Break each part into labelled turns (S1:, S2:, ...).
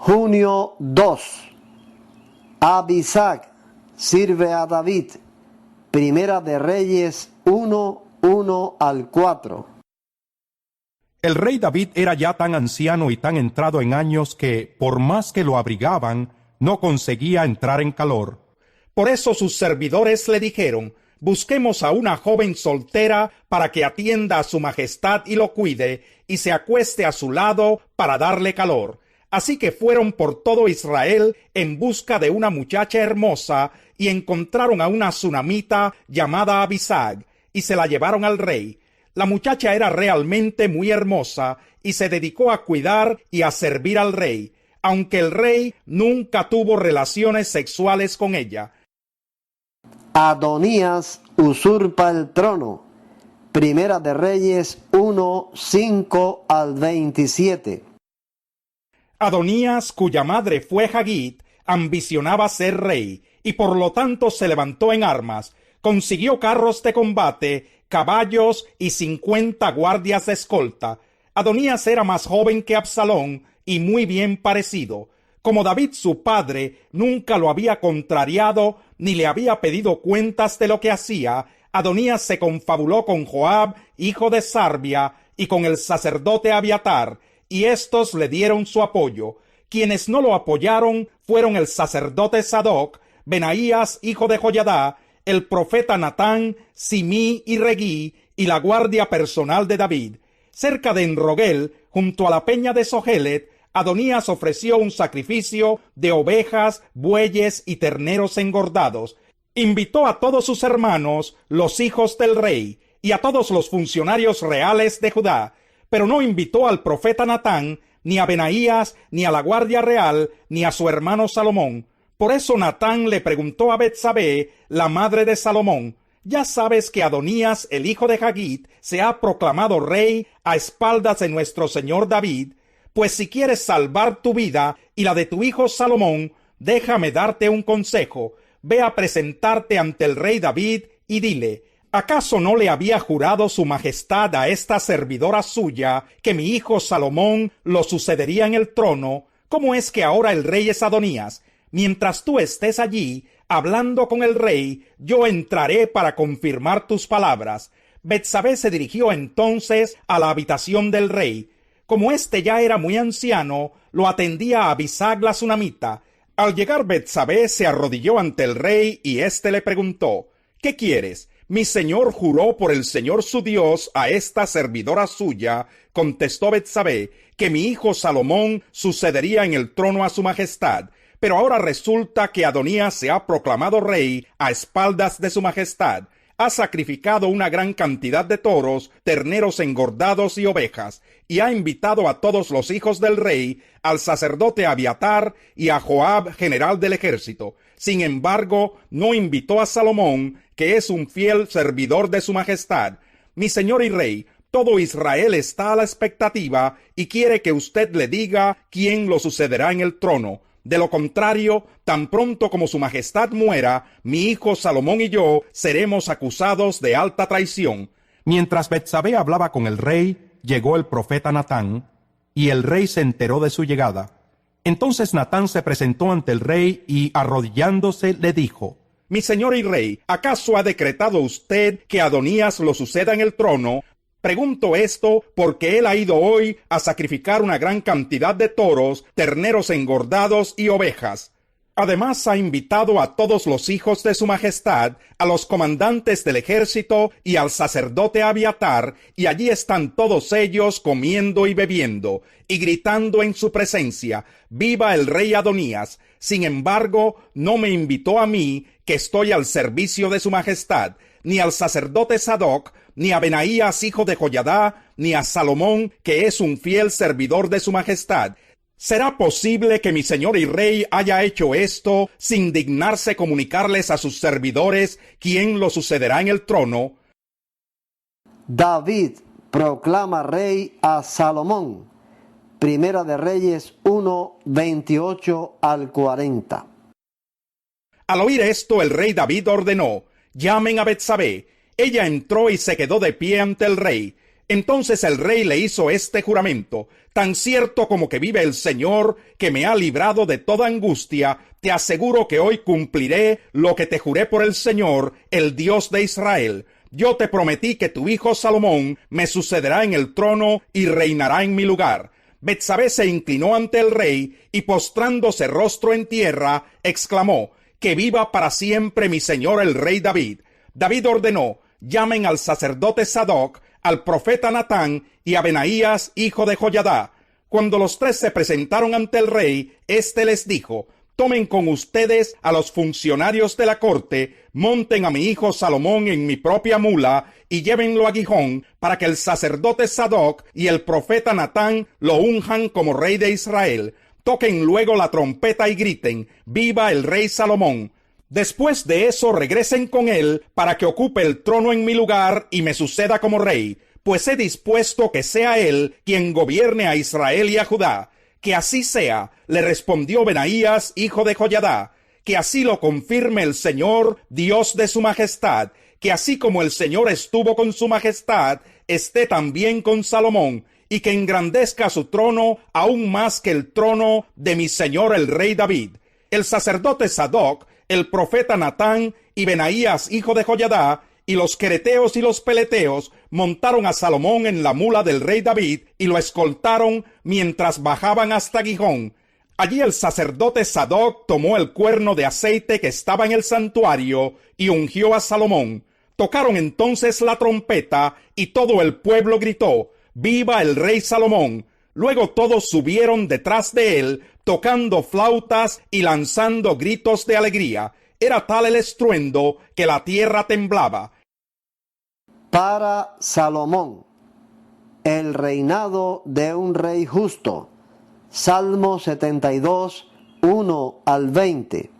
S1: Junio 2. Abisag sirve a David. Primera de Reyes 1:1-4.
S2: El rey David era ya tan anciano y tan entrado en años que, por más que lo abrigaban, no conseguía entrar en calor. Por eso sus servidores le dijeron: busquemos a una joven soltera para que atienda a su majestad y lo cuide, y se acueste a su lado para darle calor. Así que fueron por todo Israel en busca de una muchacha hermosa, y encontraron a una sunamita llamada Abisag, y se la llevaron al rey. La muchacha era realmente muy hermosa, y se dedicó a cuidar y a servir al rey, aunque el rey nunca tuvo relaciones sexuales con ella.
S1: Adonías usurpa el trono. Primera de Reyes 1:5-27.
S2: Adonías, cuya madre fue Hagit, ambicionaba ser rey, y por lo tanto se levantó en armas, consiguió carros de combate, caballos y 50 guardias de escolta. Adonías era más joven que Absalón y muy bien parecido. Como David su padre nunca lo había contrariado ni le había pedido cuentas de lo que hacía, Adonías se confabuló con Joab, hijo de Sarbia, y con el sacerdote Abiatar, y éstos le dieron su apoyo. Quienes no lo apoyaron fueron el sacerdote Sadoc, Benaías, hijo de Joyadá, el profeta Natán, Simí y Regí, y la guardia personal de David. Cerca de Enrogel, junto a la peña de Sohelet, Adonías ofreció un sacrificio de ovejas, bueyes y terneros engordados. Invitó a todos sus hermanos, los hijos del rey, y a todos los funcionarios reales de Judá, pero no invitó al profeta Natán, ni a Benaías, ni a la guardia real, ni a su hermano Salomón. Por eso Natán le preguntó a Betsabé, la madre de Salomón: ¿ya sabes que Adonías, el hijo de Hagit, se ha proclamado rey a espaldas de nuestro señor David? Pues si quieres salvar tu vida y la de tu hijo Salomón, déjame darte un consejo. Ve a presentarte ante el rey David y dile: ¿acaso no le había jurado su majestad a esta servidora suya que mi hijo Salomón lo sucedería en el trono? ¿Cómo es que ahora el rey es Adonías? Mientras tú estés allí, hablando con el rey, yo entraré para confirmar tus palabras. Betsabé se dirigió entonces a la habitación del rey. Como éste ya era muy anciano, lo atendía Abisag la sunamita. Al llegar Betsabé se arrodilló ante el rey y éste le preguntó: ¿qué quieres? Mi señor juró por el Señor su Dios a esta servidora suya, contestó Betsabé, que mi hijo Salomón sucedería en el trono a su majestad. Pero ahora resulta que Adonías se ha proclamado rey a espaldas de su majestad. Ha sacrificado una gran cantidad de toros, terneros engordados y ovejas, y ha invitado a todos los hijos del rey, al sacerdote Abiatar y a Joab, general del ejército. Sin embargo, no invitó a Salomón, que es un fiel servidor de su majestad. Mi señor y rey, todo Israel está a la expectativa y quiere que usted le diga quién lo sucederá en el trono. De lo contrario, tan pronto como su majestad muera, mi hijo Salomón y yo seremos acusados de alta traición. Mientras Betsabé hablaba con el rey, llegó el profeta Natán, y el rey se enteró de su llegada. Entonces Natán se presentó ante el rey y, arrodillándose, le dijo: Mi señor y rey, ¿acaso ha decretado usted que Adonías lo suceda en el trono? Pregunto esto porque él ha ido hoy a sacrificar una gran cantidad de toros, terneros engordados y ovejas. Además ha invitado a todos los hijos de su majestad, a los comandantes del ejército y al sacerdote Abiatar, y allí están todos ellos comiendo y bebiendo, y gritando en su presencia: ¡Viva el rey Adonías! Sin embargo, no me invitó a mí, que estoy al servicio de su majestad, ni al sacerdote Sadoc, ni a Benaías, hijo de Joyadá, ni a Salomón, que es un fiel servidor de su majestad. ¿Será posible que mi señor y rey haya hecho esto sin dignarse comunicarles a sus servidores quién lo sucederá en el trono?
S1: David proclama rey a Salomón. Primera de Reyes 1:28-40.
S2: Al oír esto, el rey David ordenó: llamen a Betsabé. Ella entró y se quedó de pie ante el rey. Entonces el rey le hizo este juramento: tan cierto como que vive el Señor, que me ha librado de toda angustia, te aseguro que hoy cumpliré lo que te juré por el Señor, el Dios de Israel. Yo te prometí que tu hijo Salomón me sucederá en el trono y reinará en mi lugar. Betsabé se inclinó ante el rey y, postrándose rostro en tierra, exclamó: que viva para siempre mi señor el rey David. David ordenó: llamen al sacerdote Sadoc, al profeta Natán y a Benaías, hijo de Joiada. Cuando los tres se presentaron ante el rey, éste les dijo: tomen con ustedes a los funcionarios de la corte, monten a mi hijo Salomón en mi propia mula y llévenlo a Gihón, para que el sacerdote Sadoc y el profeta Natán lo unjan como rey de Israel. Toquen luego la trompeta y griten: viva el rey Salomón. Después de eso regresen con él para que ocupe el trono en mi lugar y me suceda como rey, pues he dispuesto que sea él quien gobierne a Israel y a Judá. Que así sea, le respondió Benaías, hijo de Joiada. Que así lo confirme el Señor, Dios de su majestad. Que así como el Señor estuvo con su majestad, esté también con Salomón, y que engrandezca su trono aún más que el trono de mi señor el rey David. El sacerdote Sadoc, el profeta Natán y Benaías, hijo de Joiada, y los quereteos y los peleteos montaron a Salomón en la mula del rey David y lo escoltaron mientras bajaban hasta Gihón. Allí el sacerdote Sadoc tomó el cuerno de aceite que estaba en el santuario y ungió a Salomón. Tocaron entonces la trompeta y todo el pueblo gritó: ¡viva el rey Salomón! Luego todos subieron detrás de él, tocando flautas y lanzando gritos de alegría. Era tal el estruendo que la tierra temblaba.
S1: Para Salomón, el reinado de un rey justo. Salmo 72, 1 al 20.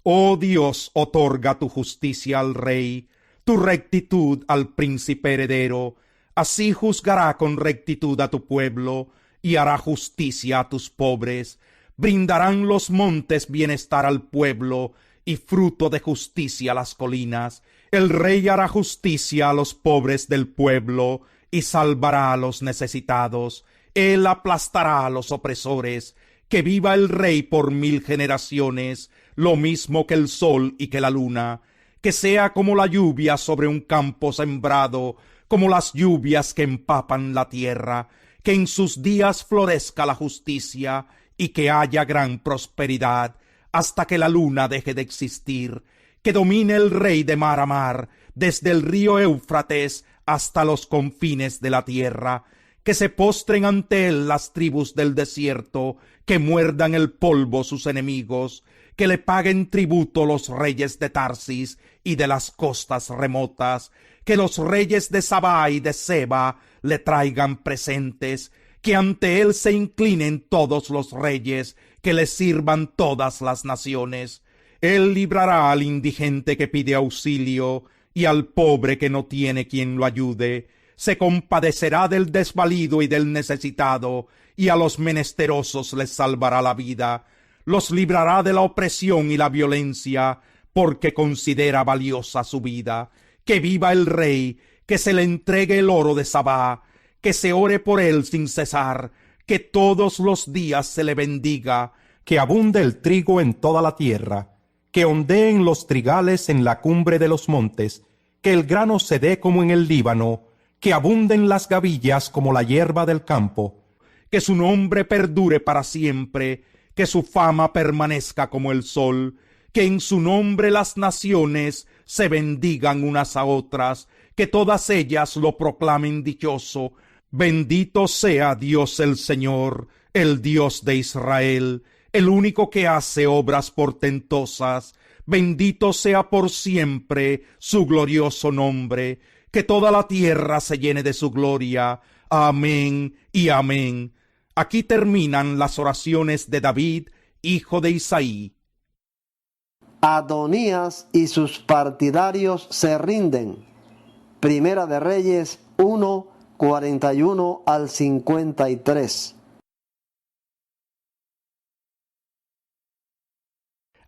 S2: Oh Dios, otorga tu justicia al rey, tu rectitud al príncipe heredero. Así juzgará con rectitud a tu pueblo y hará justicia a tus pobres. Brindarán los montes bienestar al pueblo y fruto de justicia a las colinas. El rey hará justicia a los pobres del pueblo y salvará a los necesitados. Él aplastará a los opresores. Que viva el rey por 1000 generaciones, lo mismo que el sol y que la luna. Que sea como la lluvia sobre un campo sembrado, como las lluvias que empapan la tierra. Que en sus días florezca la justicia y que haya gran prosperidad, hasta que la luna deje de existir. Que domine el rey de mar a mar, desde el río Éufrates hasta los confines de la tierra. Que se postren ante él las tribus del desierto, que muerdan el polvo sus enemigos. Que le paguen tributo los reyes de Tarsis y de las costas remotas. Que los reyes de Sabá y de Seba le traigan presentes. Que ante él se inclinen todos los reyes, que le sirvan todas las naciones. Él librará al indigente que pide auxilio, y al pobre que no tiene quien lo ayude. Se compadecerá del desvalido y del necesitado, y a los menesterosos les salvará la vida. Los librará de la opresión y la violencia, porque considera valiosa su vida. Que viva el rey, que se le entregue el oro de Sabá, que se ore por él sin cesar, que todos los días se le bendiga, que abunde el trigo en toda la tierra, que ondeen los trigales en la cumbre de los montes, que el grano se dé como en el Líbano, que abunden las gavillas como la hierba del campo, que su nombre perdure para siempre, que su fama permanezca como el sol, que en su nombre las naciones se bendigan unas a otras, que todas ellas lo proclamen dichoso. Bendito sea Dios el Señor, el Dios de Israel, el único que hace obras portentosas. Bendito sea por siempre su glorioso nombre. Que toda la tierra se llene de su gloria. Amén y amén. Aquí terminan las oraciones de David, hijo de Isaí.
S1: Adonías y sus partidarios se rinden. Primera de Reyes 1, 41 al 53.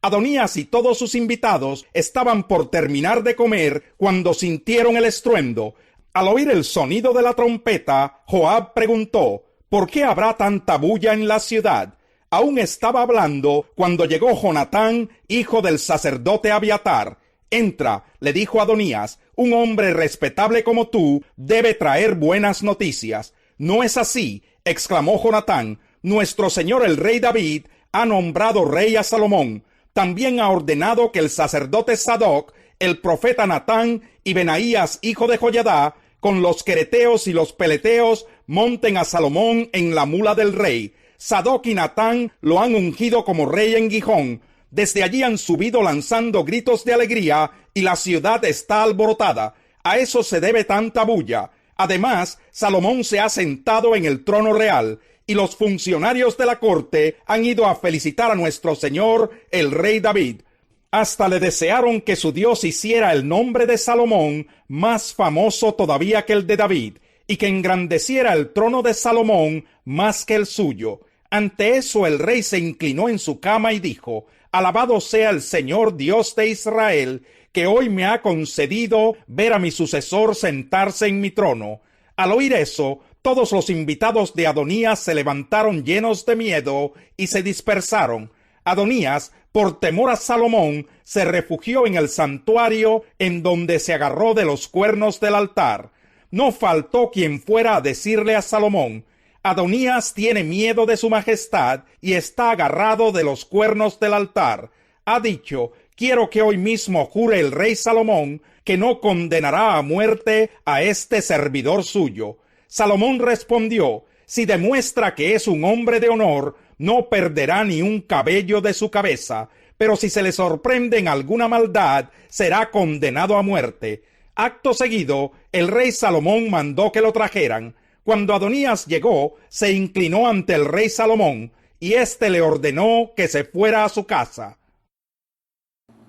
S2: Adonías y todos sus invitados estaban por terminar de comer cuando sintieron el estruendo. Al oír el sonido de la trompeta, Joab preguntó: ¿por qué habrá tanta bulla en la ciudad? Aún estaba hablando cuando llegó Jonatán, hijo del sacerdote Abiatar. Entra, le dijo Adonías, un hombre respetable como tú debe traer buenas noticias. No es así, exclamó Jonatán. Nuestro señor el rey David ha nombrado rey a Salomón. También ha ordenado que el sacerdote Sadoc, el profeta Natán y Benaías, hijo de Joiadá, con los quereteos y los peleteos, monten a Salomón en la mula del rey. Sadoc y Natán lo han ungido como rey en Gijón. Desde allí han subido lanzando gritos de alegría y la ciudad está alborotada. A eso se debe tanta bulla. Además, Salomón se ha sentado en el trono real y los funcionarios de la corte han ido a felicitar a nuestro señor, el rey David. Hasta le desearon que su Dios hiciera el nombre de Salomón más famoso todavía que el de David, y que engrandeciera el trono de Salomón más que el suyo. Ante eso el rey se inclinó en su cama y dijo: Alabado sea el Señor Dios de Israel, que hoy me ha concedido ver a mi sucesor sentarse en mi trono. Al oír eso, todos los invitados de Adonías se levantaron llenos de miedo y se dispersaron. Adonías, por temor a Salomón, se refugió en el santuario, en donde se agarró de los cuernos del altar. No faltó quien fuera a decirle a Salomón: Adonías tiene miedo de su majestad y está agarrado de los cuernos del altar. Ha dicho: quiero que hoy mismo jure el rey Salomón que no condenará a muerte a este servidor suyo. Salomón respondió: si demuestra que es un hombre de honor, no perderá ni un cabello de su cabeza, pero si se le sorprende en alguna maldad, será condenado a muerte. Acto seguido, el rey Salomón mandó que lo trajeran. Cuando Adonías llegó, se inclinó ante el rey Salomón, y éste le ordenó que se fuera a su casa.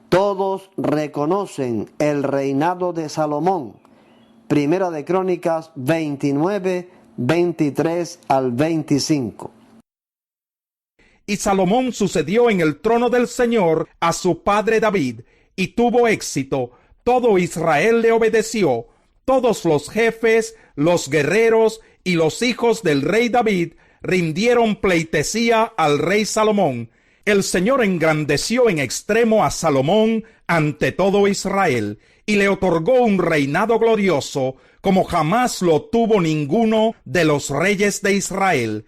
S1: Todos reconocen el reinado de Salomón. Primera de Crónicas 29, 23 al 25.
S2: Y Salomón sucedió en el trono del Señor a su padre David, y tuvo éxito. Todo Israel le obedeció. Todos los jefes, los guerreros y los hijos del rey David rindieron pleitesía al rey Salomón. El Señor engrandeció en extremo a Salomón ante todo Israel, y le otorgó un reinado glorioso como jamás lo tuvo ninguno de los reyes de Israel.